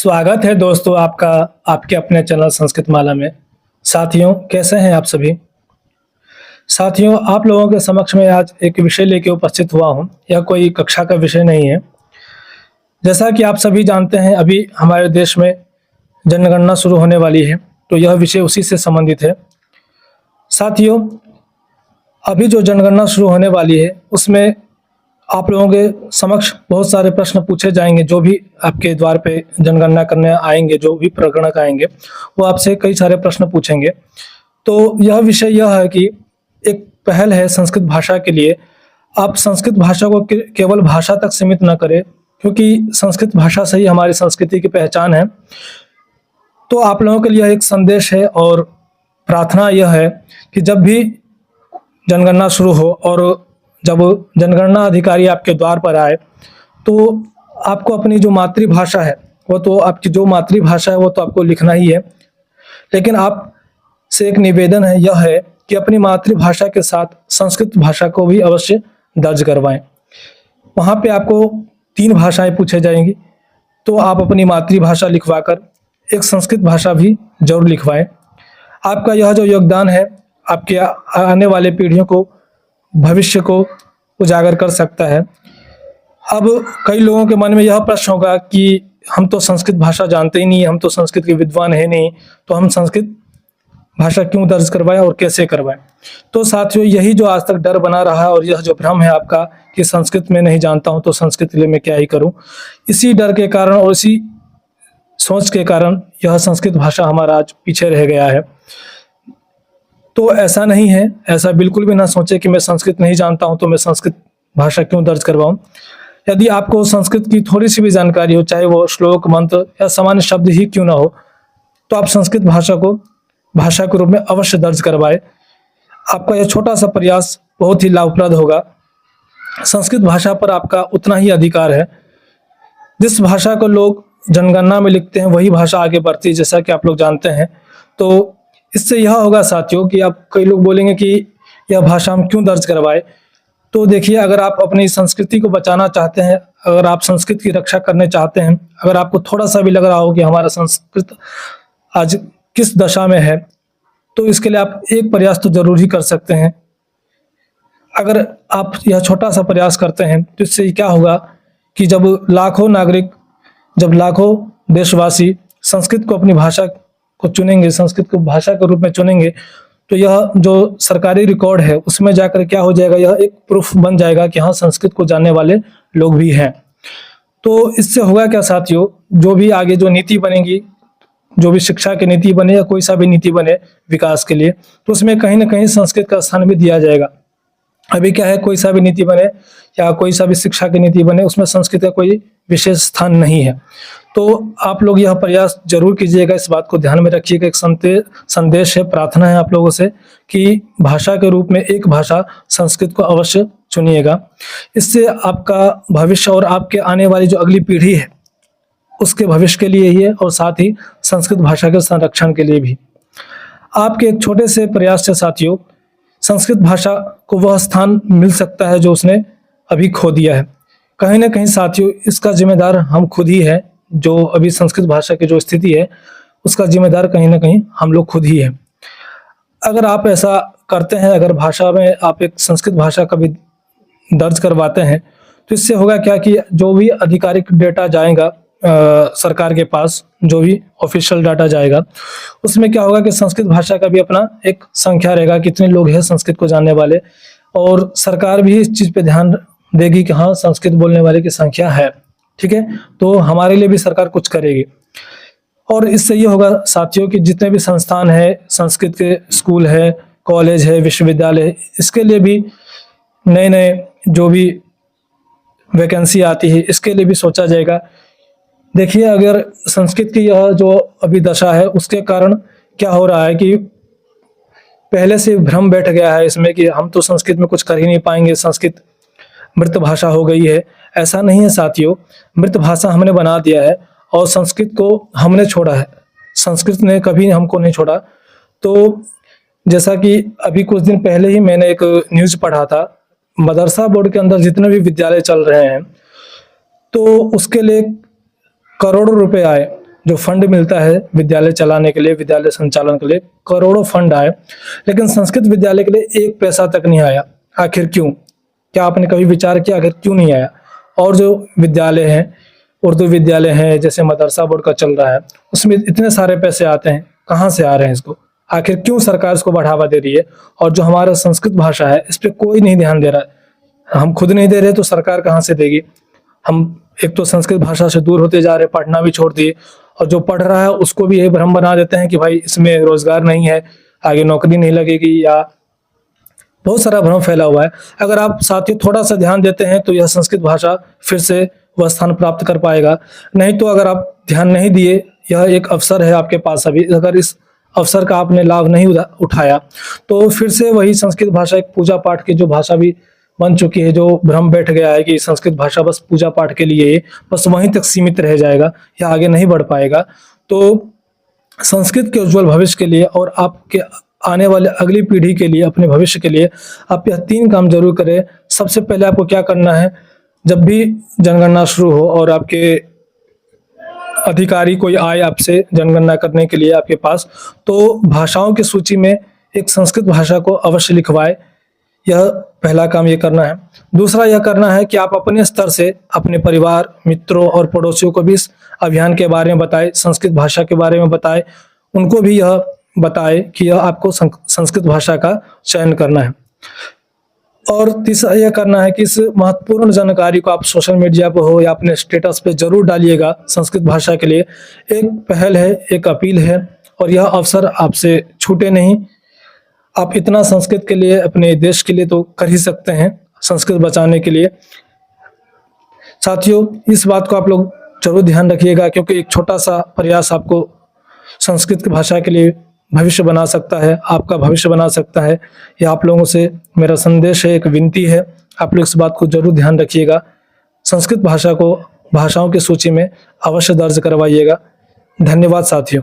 स्वागत है दोस्तों आपका आपके अपने चैनल संस्कृत माला में। साथियों, कैसे हैं आप सभी। साथियों, आप लोगों के समक्ष में आज एक विषय लेके उपस्थित हुआ हूं। यह कोई कक्षा का विषय नहीं है। जैसा कि आप सभी जानते हैं, अभी हमारे देश में जनगणना शुरू होने वाली है, तो यह विषय उसी से संबंधित है। साथियों, अभी जो जनगणना शुरू होने वाली है उसमें आप लोगों के समक्ष बहुत सारे प्रश्न पूछे जाएंगे। जो भी आपके द्वार पे जनगणना करने आएंगे, जो भी प्रगणक आएंगे, वो आपसे कई सारे प्रश्न पूछेंगे। तो यह विषय यह है कि एक पहल है संस्कृत भाषा के लिए। आप संस्कृत भाषा को केवल भाषा तक सीमित न करें, क्योंकि संस्कृत भाषा से ही हमारी संस्कृति की पहचान है। तो आप लोगों के लिए एक संदेश है और प्रार्थना यह है कि जब भी जनगणना शुरू हो और जब जनगणना अधिकारी आपके द्वार पर आए, तो आपको अपनी जो मातृभाषा है वो तो आपकी जो मातृभाषा है वो तो आपको लिखना ही है, लेकिन आप से एक निवेदन है, यह है कि अपनी मातृभाषा के साथ संस्कृत भाषा को भी अवश्य दर्ज करवाएं। वहाँ पे आपको 3 भाषाएं पूछे जाएंगी, तो आप अपनी मातृभाषा लिखवाकर एक संस्कृत भाषा भी जरूर लिखवाएं। आपका यह जो योगदान है आपके आने वाले पीढ़ियों को, भविष्य को उजागर कर सकता है। अब कई लोगों के मन में यह प्रश्न होगा कि हम तो संस्कृत भाषा जानते ही नहीं है, हम तो संस्कृत के विद्वान है नहीं, तो हम संस्कृत भाषा क्यों दर्ज करवाएं और कैसे करवाएं। तो साथियों, यही जो आज तक डर बना रहा है और यह जो भ्रम है आपका कि संस्कृत में नहीं जानता हूं तो संस्कृत के लिए मैं क्या ही करूं, इसी डर के कारण और इसी सोच के कारण यह संस्कृत भाषा हमारा आज पीछे रह गया है। तो ऐसा नहीं है, ऐसा बिल्कुल भी ना सोचे कि मैं संस्कृत नहीं जानता हूं तो मैं संस्कृत भाषा क्यों दर्ज करवाऊं। यदि आपको संस्कृत की थोड़ी सी भी जानकारी हो, चाहे वो श्लोक, मंत्र या सामान्य शब्द ही क्यों ना हो, तो आप संस्कृत भाषा को भाषा के रूप में अवश्य दर्ज करवाएं। आपका यह छोटा सा प्रयास बहुत ही लाभप्रद होगा। संस्कृत भाषा पर आपका उतना ही अधिकार है। जिस भाषा को लोग जनगणना में लिखते हैं वही भाषा आगे बढ़ती है, जैसा कि आप लोग जानते हैं। तो इससे यह होगा साथियों कि आप, कई लोग बोलेंगे कि यह भाषा हम क्यों दर्ज करवाए। तो देखिए, अगर आप अपनी संस्कृति को बचाना चाहते हैं, अगर आप संस्कृत की रक्षा करने चाहते हैं, अगर आपको थोड़ा सा भी लग रहा हो कि हमारा संस्कृत आज किस दशा में है, तो इसके लिए आप एक प्रयास तो जरूर ही कर सकते हैं। अगर आप यह छोटा सा प्रयास करते हैं तो इससे क्या होगा कि जब लाखों नागरिक, जब लाखों देशवासी संस्कृत को अपनी भाषा को चुनेंगे, संस्कृत को भाषा के रूप में चुनेंगे, तो यह जो सरकारी रिकॉर्ड है उसमें जाकर क्या हो जाएगा, यह एक प्रूफ बन जाएगा कि हाँ, संस्कृत को जानने वाले लोग भी हैं। तो इससे होगा क्या साथियों, जो भी आगे जो नीति बनेगी, जो भी शिक्षा की नीति बने या कोई सा भी नीति बने विकास के लिए, तो उसमें कहीं ना कहीं संस्कृत का स्थान भी दिया जाएगा। अभी क्या है, कोई सा भी नीति बने या कोई सा भी शिक्षा की नीति बने, उसमें संस्कृत का कोई विशेष स्थान नहीं है। तो आप लोग यह प्रयास जरूर कीजिएगा, इस बात को ध्यान में रखिएगा। एक संदेश है, प्रार्थना है आप लोगों से कि भाषा के रूप में एक भाषा संस्कृत को अवश्य चुनिएगा। इससे आपका भविष्य और आपके आने वाली जो अगली पीढ़ी है उसके भविष्य के लिए ही है, और साथ ही संस्कृत भाषा के संरक्षण के लिए भी। आपके एक छोटे से प्रयास से साथियों संस्कृत भाषा को वह स्थान मिल सकता है जो उसने अभी खो दिया है। कहीं ना कहीं साथियों इसका जिम्मेदार हम खुद ही है। जो अभी संस्कृत भाषा की जो स्थिति है उसका जिम्मेदार कहीं ना कहीं हम लोग खुद ही है। अगर आप ऐसा करते हैं, अगर भाषा में आप एक संस्कृत भाषा का भी दर्ज करवाते हैं, तो इससे होगा क्या कि जो भी आधिकारिक डेटा जाएगा सरकार के पास, जो भी ऑफिशियल डाटा जाएगा, उसमें क्या होगा कि संस्कृत भाषा का भी अपना एक संख्या रहेगा, कितने लोग हैं संस्कृत को जानने वाले, और सरकार भी इस चीज़ पे ध्यान देगी कि हाँ, संस्कृत बोलने वाले की संख्या है। ठीक है, तो हमारे लिए भी सरकार कुछ करेगी। और इससे ये होगा साथियों कि जितने भी संस्थान है, संस्कृत के स्कूल है, कॉलेज है, विश्वविद्यालय है, इसके लिए भी नए नए जो भी वैकेंसी आती है इसके लिए भी सोचा जाएगा। देखिए, अगर संस्कृत की यह जो अभी दशा है उसके कारण क्या हो रहा है कि पहले से भ्रम बैठ गया है इसमें कि हम तो संस्कृत में कुछ कर ही नहीं पाएंगे, संस्कृत मृत भाषा हो गई है। ऐसा नहीं है साथियों, मृत भाषा हमने बना दिया है और संस्कृत को हमने छोड़ा है, संस्कृत ने कभी हमको नहीं छोड़ा। तो जैसा कि अभी कुछ दिन पहले ही मैंने एक न्यूज़ पढ़ा था, मदरसा बोर्ड के अंदर जितने भी विद्यालय चल रहे हैं तो उसके लिए करोड़ों रुपए आए जो फंड मिलता है विद्यालय चलाने के लिए, विद्यालय संचालन के लिए करोड़ों फंड आए, लेकिन संस्कृत विद्यालय के लिए 1 पैसा तक नहीं आया। आखिर क्यों? क्या आपने कभी विचार किया आखिर क्यों नहीं आया? और जो विद्यालय हैं, उर्दू विद्यालय हैं, जैसे मदरसा बोर्ड का चल रहा है, उसमें इतने सारे पैसे आते हैं, कहाँ से आ रहे हैं इसको? आखिर क्यों सरकार इसको बढ़ावा दे रही है? और जो हमारा संस्कृत भाषा है, इस पे कोई नहीं ध्यान दे रहा है। हम खुद नहीं दे रहे तो सरकार कहाँ से देगी? हम एक तो संस्कृत भाषा से दूर होते जा रहे, पढ़ना भी छोड़ दिए, और जो पढ़ रहा है उसको भी ये भ्रम बना देते हैं कि भाई इसमें रोजगार नहीं है, आगे नौकरी नहीं लगेगी, या बहुत सारा भ्रम फैला हुआ है। अगर आप साथियों थोड़ा सा ध्यान देते हैं तो यह संस्कृत भाषा फिर से वह स्थान प्राप्त कर पाएगा। नहीं तो अगर आप ध्यान नहीं दिए, यह एक अवसर है आपके पास अभी, अगर इस अवसर का आपने लाभ नहीं उठाया तो फिर से वही संस्कृत भाषा एक पूजा पाठ की जो भाषा भी बन चुकी है, जो भ्रम बैठ गया है कि संस्कृत भाषा बस पूजा पाठ के लिए, बस वहीं तक सीमित रह जाएगा, या आगे नहीं बढ़ पाएगा। तो संस्कृत के उज्जवल भविष्य के लिए और आपके आने वाले अगली पीढ़ी के लिए, अपने भविष्य के लिए आप यह 3 काम जरूर करें। सबसे पहले आपको क्या करना है, जब भी जनगणना शुरू हो और आपके अधिकारी कोई आए आपसे जनगणना करने के लिए आपके पास, तो भाषाओं की सूची में एक संस्कृत भाषा को अवश्य लिखवाए। यह पहला काम ये करना है। दूसरा यह करना है कि आप अपने स्तर से अपने परिवार, मित्रों और पड़ोसियों को भी इस अभियान के बारे में बताएं, संस्कृत भाषा के बारे में बताएं। उनको भी यह बताएं कि यह आपको संस्कृत भाषा का चयन करना है। और तीसरा यह करना है कि इस महत्वपूर्ण जानकारी को आप सोशल मीडिया पर हो या अपने स्टेटस पे जरूर डालिएगा। संस्कृत भाषा के लिए एक पहल है, एक अपील है, और यह अवसर आपसे छूटे नहीं। आप इतना संस्कृत के लिए, अपने देश के लिए तो कर ही सकते हैं, संस्कृत बचाने के लिए। साथियों, इस बात को आप लोग जरूर ध्यान रखिएगा, क्योंकि एक छोटा सा प्रयास आपको संस्कृत की भाषा के लिए भविष्य बना सकता है, आपका भविष्य बना सकता है। यह आप लोगों से मेरा संदेश है, एक विनती है, आप लोग इस बात को जरूर ध्यान रखिएगा। संस्कृत भाषा को भाषाओं की सूची में अवश्य दर्ज करवाइएगा। धन्यवाद साथियों।